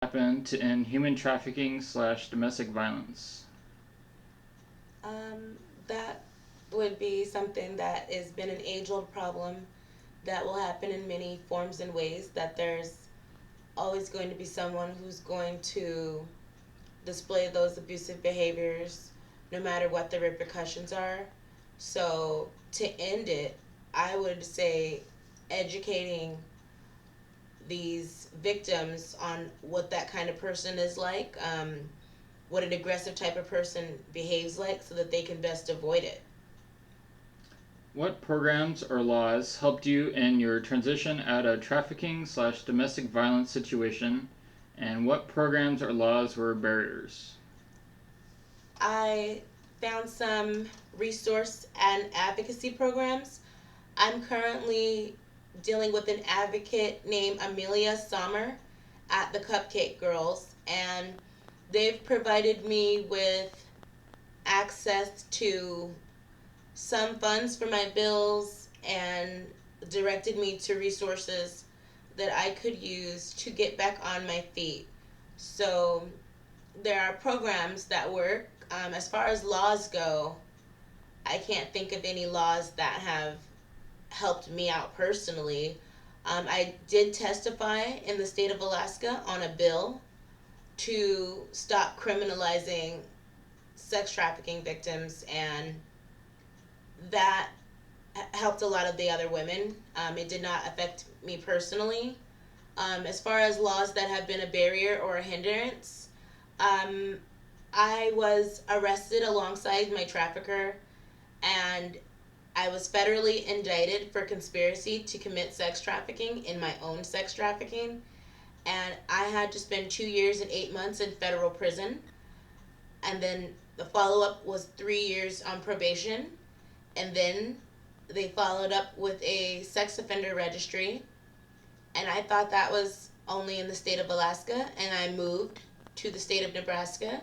happen to end human trafficking / domestic violence? That would be something that has been an age old problem that will happen in many forms and ways. That there's always going to be someone who's going to display those abusive behaviors no matter what the repercussions are. So, to end it, I would say educating these victims on what that kind of person is like, what an aggressive type of person behaves like, so that they can best avoid it. What programs or laws helped you in your transition out of trafficking / domestic violence situation? And what programs or laws were barriers? I found some resource and advocacy programs. I'm currently dealing with an advocate named Amelia Sommer at the Cupcake Girls, and they've provided me with access to some funds for my bills and directed me to resources that I could use to get back on my feet. So there are programs that work. As far as laws go, I can't think of any laws that have helped me out personally. I did testify in the state of Alaska on a bill to stop criminalizing sex trafficking victims, and that helped a lot of the other women. It did not affect me personally. As far as laws that have been a barrier or a hindrance, um, I was arrested alongside my trafficker, and I was federally indicted for conspiracy to commit sex trafficking in my own sex trafficking. And I had to spend 2 years and 8 months in federal prison. And then the follow up was 3 years on probation. And then they followed up with a sex offender registry. And I thought that was only in the state of Alaska. And I moved to the state of Nebraska.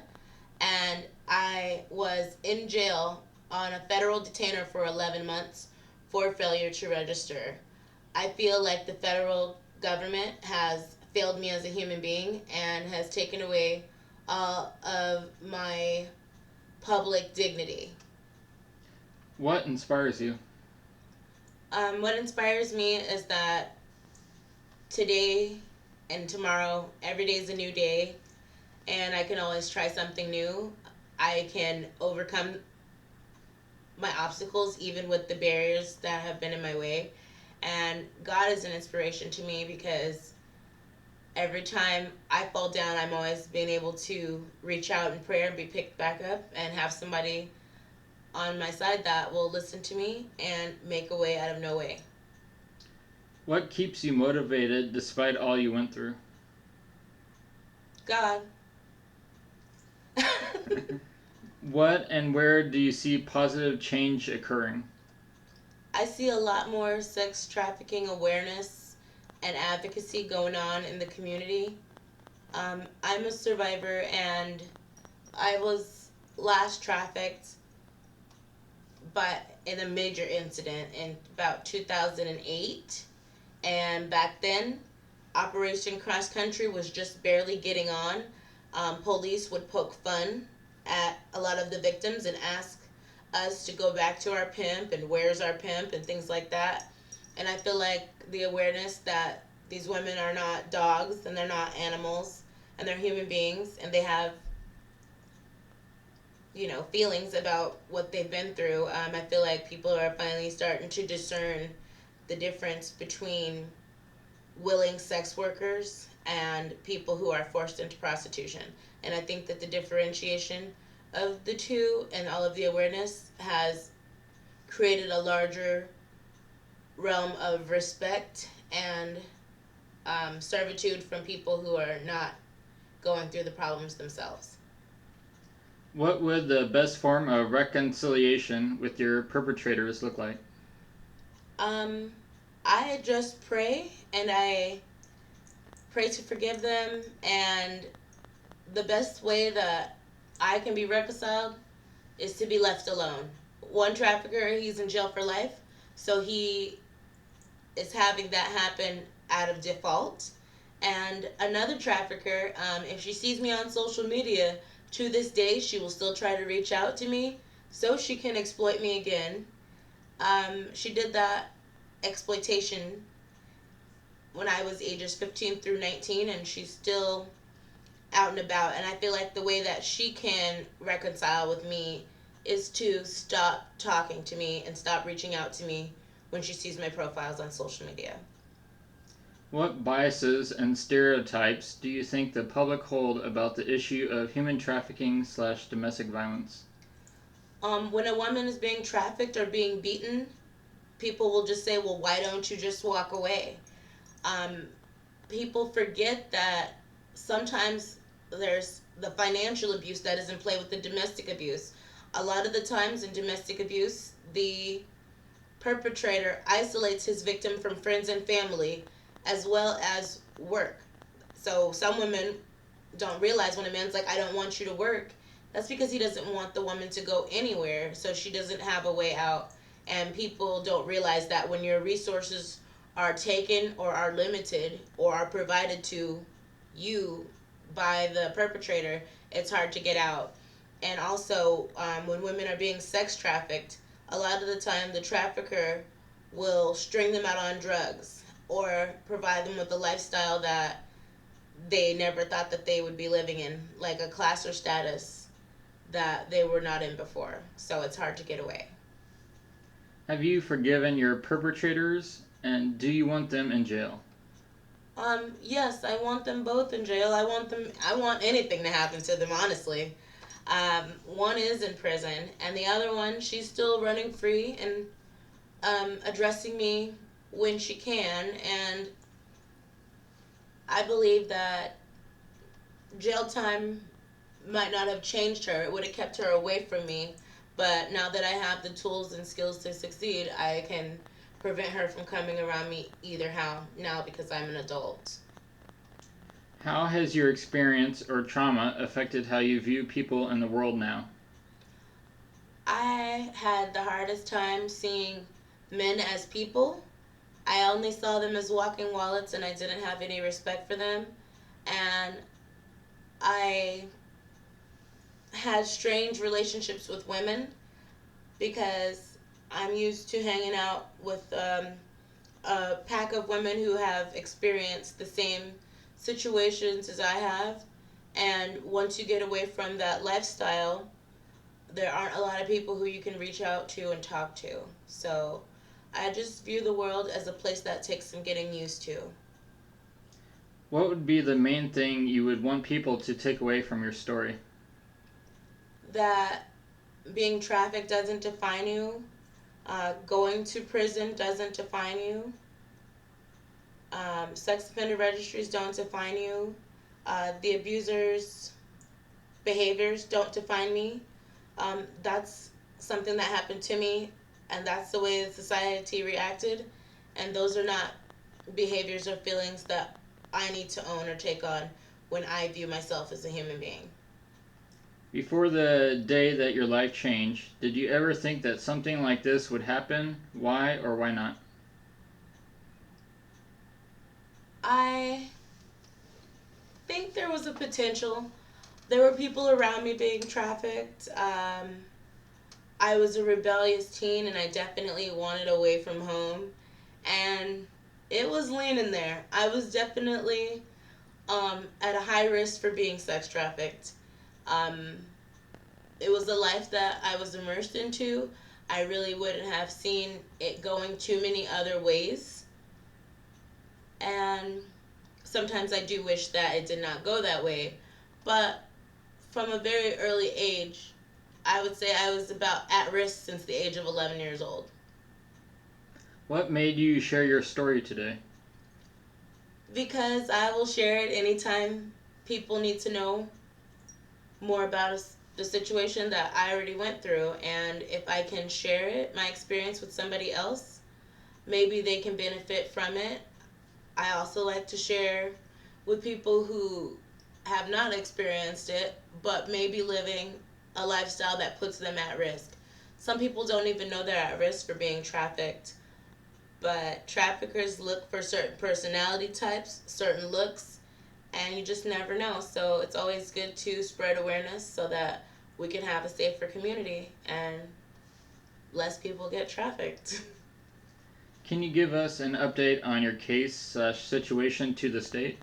And I was in jail on a federal detainer for 11 months for failure to register. I feel like the federal government has failed me as a human being and has taken away all of my public dignity. What inspires you? What inspires me is that today and tomorrow, every day is a new day, and I can always try something new. I can overcome my obstacles, even with the barriers that have been in my way. And God is an inspiration to me because every time I fall down, I'm always being able to reach out in prayer and be picked back up and have somebody on my side that will listen to me and make a way out of no way. What keeps you motivated despite all you went through? God. What and where do you see positive change occurring? I see a lot more sex trafficking awareness and advocacy going on in the community. I'm a survivor, and I was last trafficked, but in a major incident in about 2008. And back then, Operation Cross Country was just barely getting on. Police would poke fun at a lot of the victims and ask us to go back to our pimp and where's our pimp and things like that. And I feel like the awareness that these women are not dogs and they're not animals and they're human beings, and they have, feelings about what they've been through. I feel like people are finally starting to discern the difference between willing sex workers and people who are forced into prostitution. And I think that the differentiation of the two and all of the awareness has created a larger realm of respect and servitude from people who are not going through the problems themselves. What would the best form of reconciliation with your perpetrators look like? Um, I just pray, and I pray to forgive them, and the best way that I can be reconciled is to be left alone. One trafficker, he's in jail for life, so he is having that happen out of default. And another trafficker, if she sees me on social media, to this day, she will still try to reach out to me so she can exploit me again. She did that exploitation when I was ages 15 through 19, and she's still out and about. And I feel like the way that she can reconcile with me is to stop talking to me and stop reaching out to me when she sees my profiles on social media. What biases and stereotypes do you think the public hold about the issue of human trafficking slash domestic violence? When a woman is being trafficked or being beaten, people will just say, well, why don't you just walk away? Um, People forget that sometimes there's the financial abuse that is in play with the domestic abuse. A lot of the times in domestic abuse, the perpetrator isolates his victim from friends and family as well as work. So some women don't realize when a man's like, I don't want you to work, that's because he doesn't want the woman to go anywhere, so she doesn't have a way out. And people don't realize that when your resources are taken or are limited or are provided to you by the perpetrator, it's hard to get out. And also, when women are being sex trafficked, a lot of the time the trafficker will string them out on drugs or provide them with a lifestyle that they never thought that they would be living in, like a class or status that they were not in before. So it's hard to get away. Have you forgiven your perpetrators, and do you want them in jail? Yes, I want them both in jail. I want anything to happen to them, honestly. One is in prison, and the other one, she's still running free and addressing me when she can. And I believe that jail time might not have changed her. It would have kept her away from me. But now that I have the tools and skills to succeed, I can prevent her from coming around me either how now because I'm an adult. How has your experience or trauma affected how you view people in the world now? I had the hardest time seeing men as people. I only saw them as walking wallets and I didn't have any respect for them. And I had strange relationships with women because I'm used to hanging out with a pack of women who have experienced the same situations as I have. And once you get away from that lifestyle, there aren't a lot of people who you can reach out to and talk to. So I just view the world as a place that takes some getting used to. What would be the main thing you would want people to take away from your story? That being trafficked doesn't define you, going to prison doesn't define you, sex offender registries don't define you, the abuser's behaviors don't define me. That's something that happened to me, and that's the way the society reacted. And those are not behaviors or feelings that I need to own or take on when I view myself as a human being. Before the day that your life changed, did you ever think that something like this would happen? Why or why not? I think there was a potential. There were people around me being trafficked. I was a rebellious teen and I definitely wanted away from home. And it was leaning there. I was definitely at a high risk for being sex trafficked. Um, it was a life that I was immersed into. I really wouldn't have seen it going too many other ways. And sometimes I do wish that it did not go that way. But from a very early age, I would say I was about at risk since the age of 11 years old. What made you share your story today? Because I will share it anytime people need to know more about the situation that I already went through. And if I can share it, my experience with somebody else, maybe they can benefit from it. I also like to share with people who have not experienced it, but maybe living a lifestyle that puts them at risk. Some people don't even know they're at risk for being trafficked, but traffickers look for certain personality types, certain looks, and you just never know. So it's always good to spread awareness so that we can have a safer community and less people get trafficked. Can you give us an update on your case situation to the state?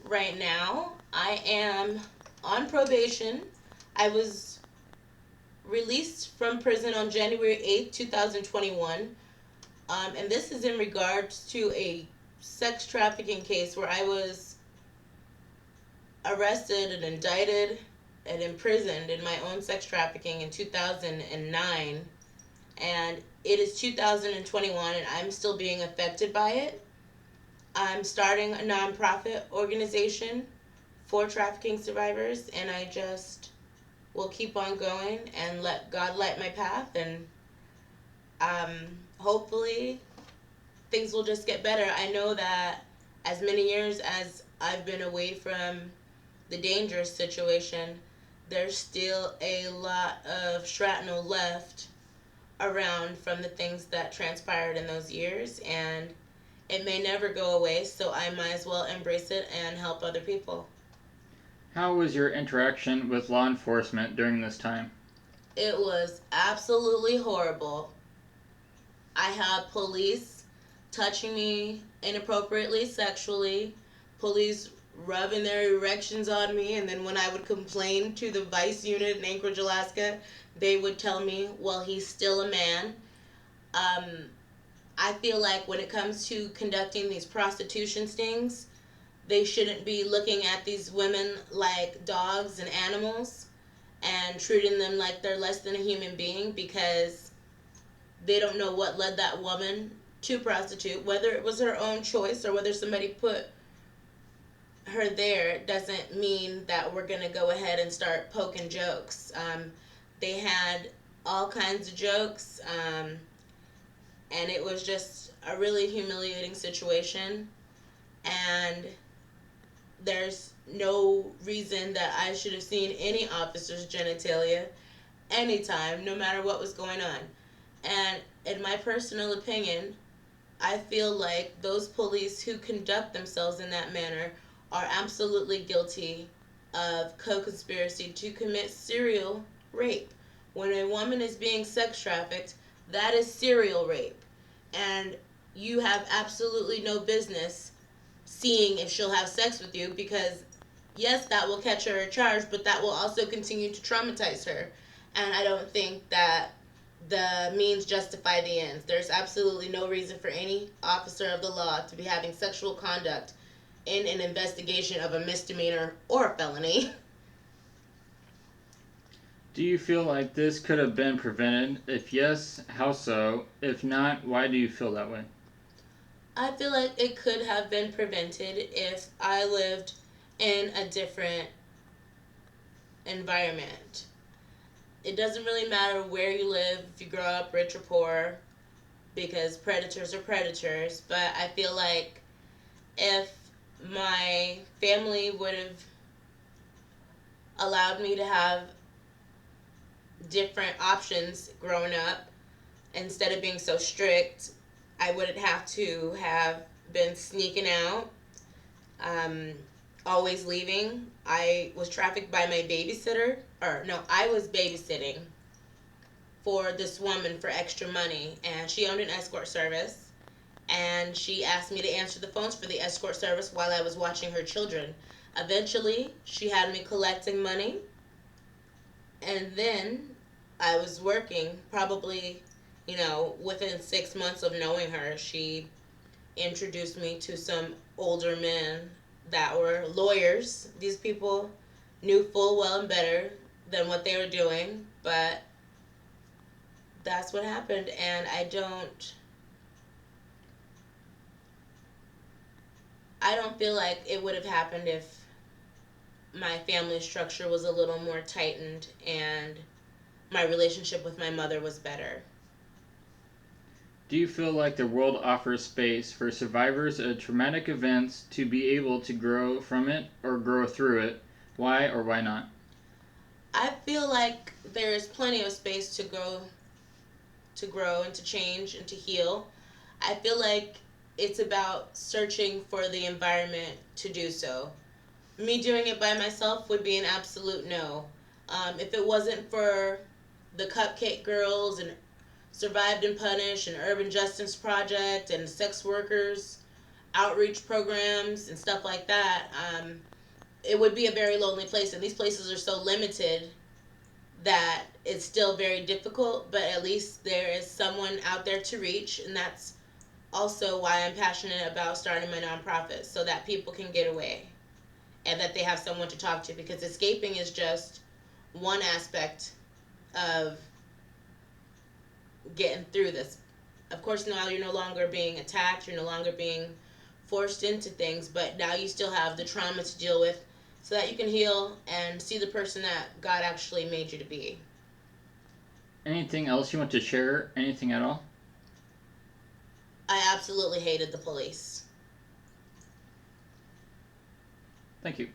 Right now, I am on probation. I was released from prison on January 8th, 2021. And this is in regards to a sex trafficking case where I was arrested and indicted and imprisoned in my own sex trafficking in 2009. And it is 2021 and I'm still being affected by it. I'm starting a nonprofit organization for trafficking survivors, and I just will keep on going and let God light my path, and hopefully things will just get better. I know that as many years as I've been away from the dangerous situation, there's still a lot of shrapnel left around from the things that transpired in those years, and it may never go away, so I might as well embrace it and help other people. How was your interaction with law enforcement during this time? It was absolutely horrible. I had police touching me inappropriately sexually, police rubbing their erections on me, and then when I would complain to the vice unit in Anchorage, Alaska, they would tell me, well, he's still a man. Um, I feel like when it comes to conducting these prostitution stings, they shouldn't be looking at these women like dogs and animals and treating them like they're less than a human being, because they don't know what led that woman to prostitute. Whether it was her own choice or whether somebody put her there doesn't mean that we're going to go ahead and start poking jokes. They had all kinds of jokes, and it was just a really humiliating situation. And there's no reason that I should have seen any officer's genitalia anytime, no matter what was going on. And in my personal opinion, I feel like those police who conduct themselves in that manner are absolutely guilty of co-conspiracy to commit serial rape. When a woman is being sex trafficked, that is serial rape. And you have absolutely no business seeing if she'll have sex with you, because yes, that will catch her a charge, but that will also continue to traumatize her. And I don't think that the means justify the ends. There's absolutely no reason for any officer of the law to be having sexual conduct in an investigation of a misdemeanor or a felony. Do you feel like this could have been prevented? If yes, how so? If not, why do you feel that way? I feel like it could have been prevented if I lived in a different environment. It doesn't really matter where you live, if you grow up rich or poor, because predators are predators. But I feel like if my family would have allowed me to have different options growing up, instead of being so strict, I wouldn't have to have been sneaking out, um, always leaving. I was trafficked by my babysitter, or no, I was babysitting for this woman for extra money, and she owned an escort service, and she asked me to answer the phones for the escort service while I was watching her children. Eventually, she had me collecting money, and then I was working, probably, within 6 months of knowing her, she introduced me to some older men that were lawyers. These people knew full well and better than what they were doing, but that's what happened. And I don't feel like it would have happened if my family structure was a little more tightened and my relationship with my mother was better. Do you feel like the world offers space for survivors of traumatic events to be able to grow from it or grow through it? Why or why not? I feel like there is plenty of space to grow and to change and to heal. I feel like it's about searching for the environment to do so. Me doing it by myself would be an absolute no. If it wasn't for the Cupcake Girls and Survived and Punished and Urban Justice Project and sex workers outreach programs and stuff like that, it would be a very lonely place. And these places are so limited that it's still very difficult, but at least there is someone out there to reach. And that's also why I'm passionate about starting my nonprofit, so that people can get away and that they have someone to talk to, because escaping is just one aspect of getting through this. Of course, now you're no longer being attacked, you're no longer being forced into things, but now you still have the trauma to deal with so that you can heal and see the person that God actually made you to be. Anything else you want to share? Anything at all? I absolutely hated the police. Thank you.